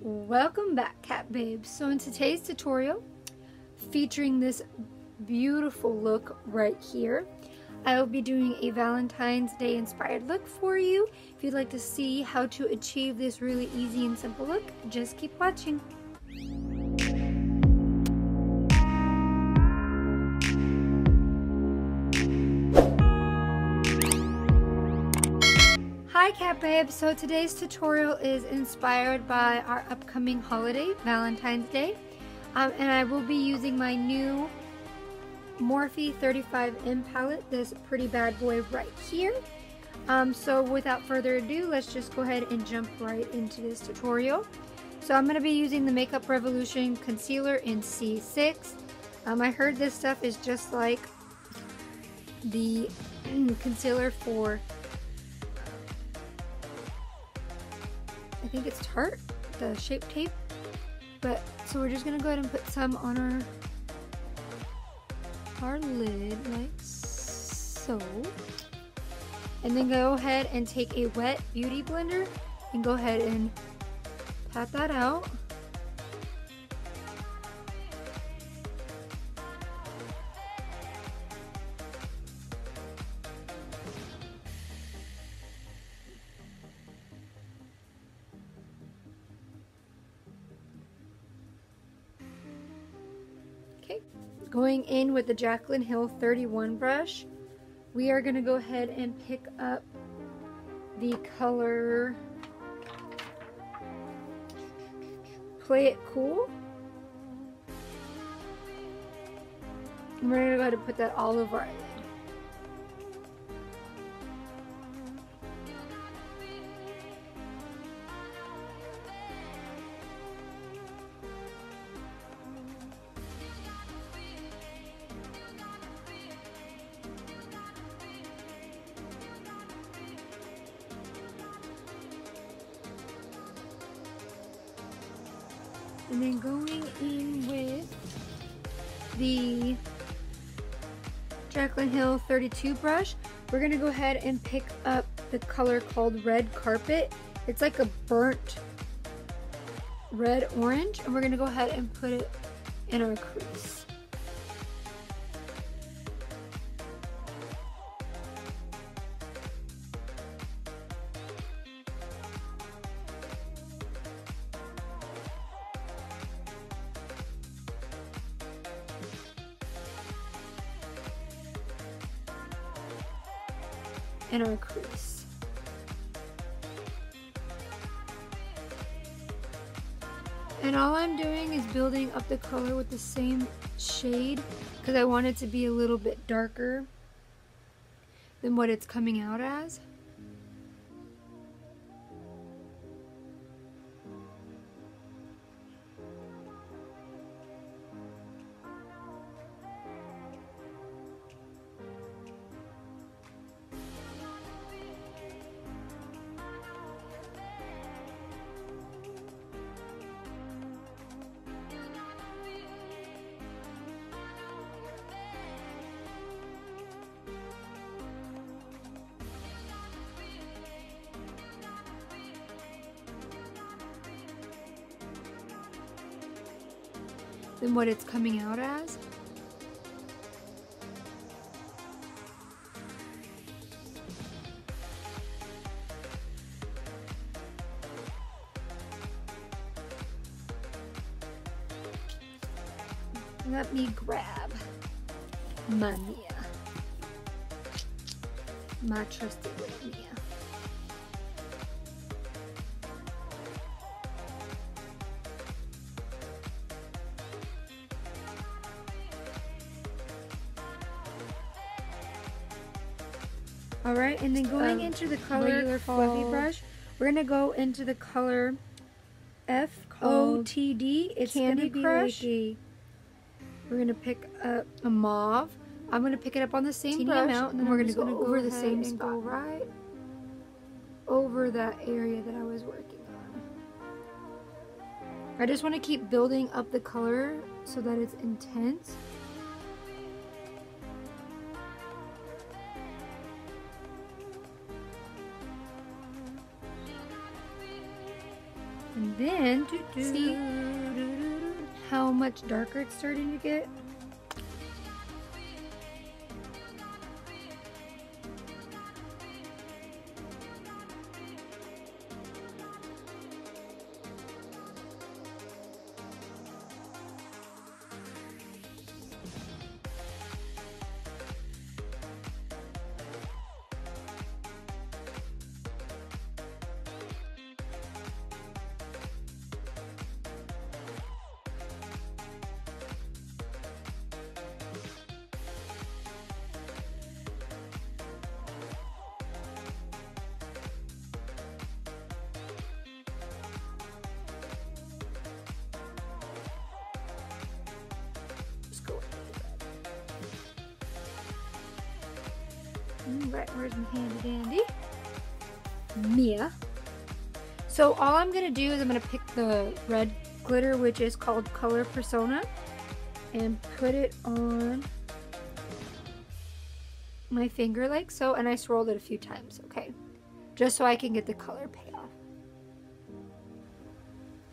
Welcome back, cat babes. So in today's tutorial, featuring this beautiful look right here, I will be doing a Valentine's Day inspired look for you. If you'd like to see how to achieve this really easy and simple look, just keep watching. Hi cat babes, so today's tutorial is inspired by our upcoming holiday, Valentine's Day, and I will be using my new Morphe 35M palette, this pretty bad boy right here. So without further ado, let's just go ahead and jump right into this tutorial. So I'm going to be using the Makeup Revolution concealer in C6. I heard this stuff is just like the concealer for I think it's Tarte, the Shape Tape. But so we're just gonna go ahead and put some on our lid like so, and then go ahead and take a wet beauty blender and go ahead and pat that out. Going in with the Jaclyn Hill 31 brush, we are going to go ahead and pick up the color Play It Cool. And we're going to go ahead and put that all over our lid. And then going in with the Jaclyn Hill 32 brush, we're going to go ahead and pick up the color called Red Carpet. It's like a burnt red orange, and we're going to go ahead and put it in our crease. In our crease. And all I'm doing is building up the color with the same shade because I want it to be a little bit darker than what it's coming out as. Than what it's coming out as. Let me grab my Mia, my trusty little Mia. Alright, and then going into the color Fluffy brush, we're going to go into the color FOTD. It's Candy Crush. We're going to pick up a mauve. I'm going to pick it up on the same brush, amount, and then we're going to go over the same spot. Go right over that area that I was working on. I just want to keep building up the color so that it's intense. And then, see how much darker it's starting to get? Right, where's my handy dandy? Mia. So all I'm going to do is I'm going to pick the red glitter, which is called Color Persona, and put it on my finger like so, and I swirled it a few times, okay? Just so I can get the color payoff.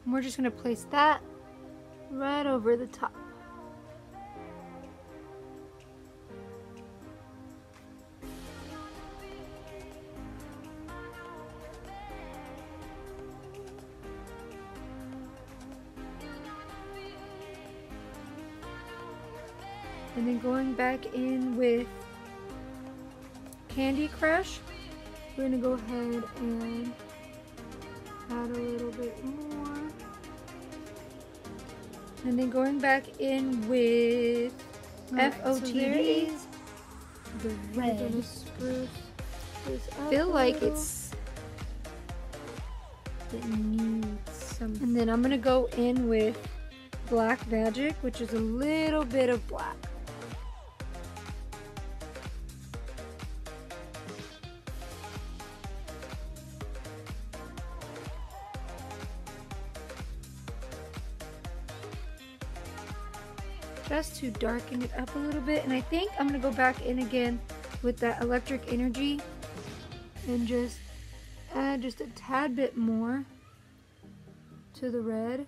And we're just going to place that right over the top. And then going back in with Candy Crush, we're going to go ahead and add a little bit more. And then going back in with FOTD, the red. I'm gonna spruce this up. I feel like it needs some. And then I'm going to go in with Black Magic, which is a little bit of black. Just to darken it up a little bit, and I think I'm gonna go back in again with that Electric Energy and just add just a tad bit more to the red.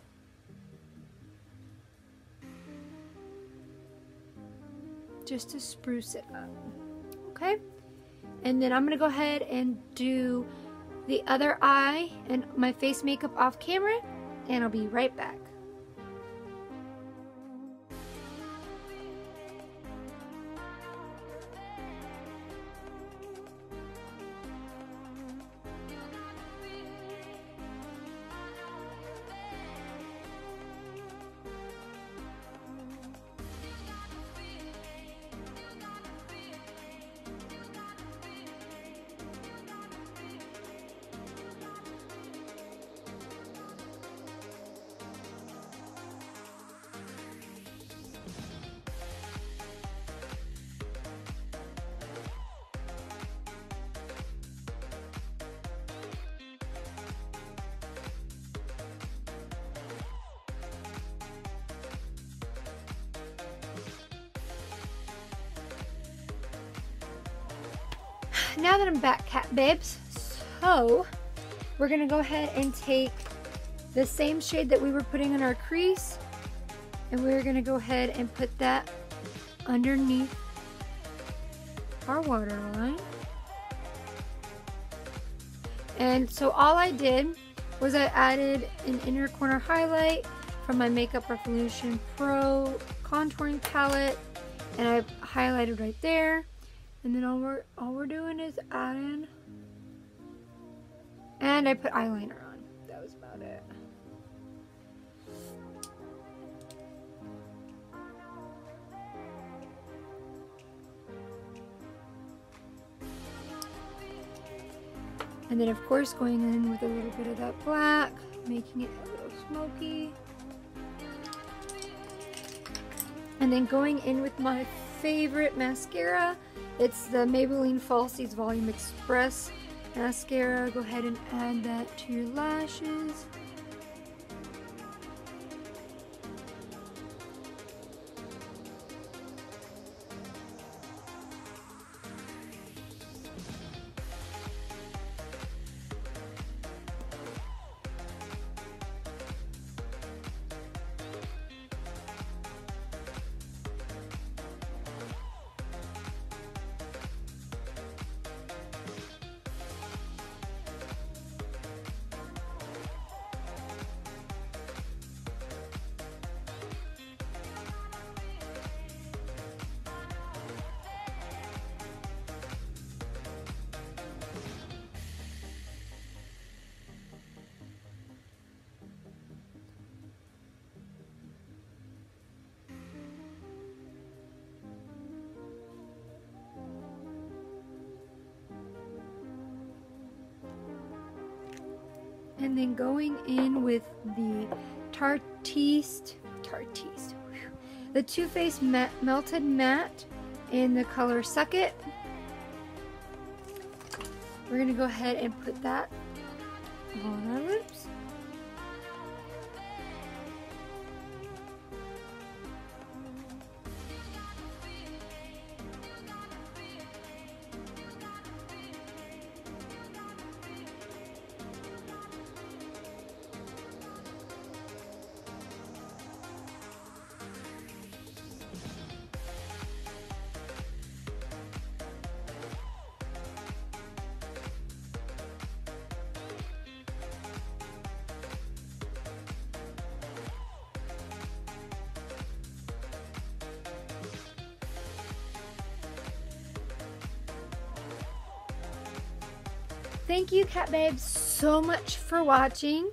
Just to spruce it up, okay? And then I'm gonna go ahead and do the other eye and my face makeup off camera, and I'll be right back. Now that I'm back, cat babes, so we're gonna go ahead and take the same shade that we were putting in our crease, and we're gonna go ahead and put that underneath our waterline. And so all I did was I added an inner corner highlight from my Makeup Revolution Pro contouring palette, and I highlighted right there. And then all we're doing is adding, and I put eyeliner on. That was about it. And then of course going in with a little bit of that black, making it a little smoky. And then going in with my favorite mascara. It's the Maybelline Falsie's Volume Express mascara. Go ahead and add that to your lashes. And then going in with the the Too Faced Melted Matte in the color Suck It. We're going to go ahead and put that on our lips. Thank you, Cat Babes, so much for watching.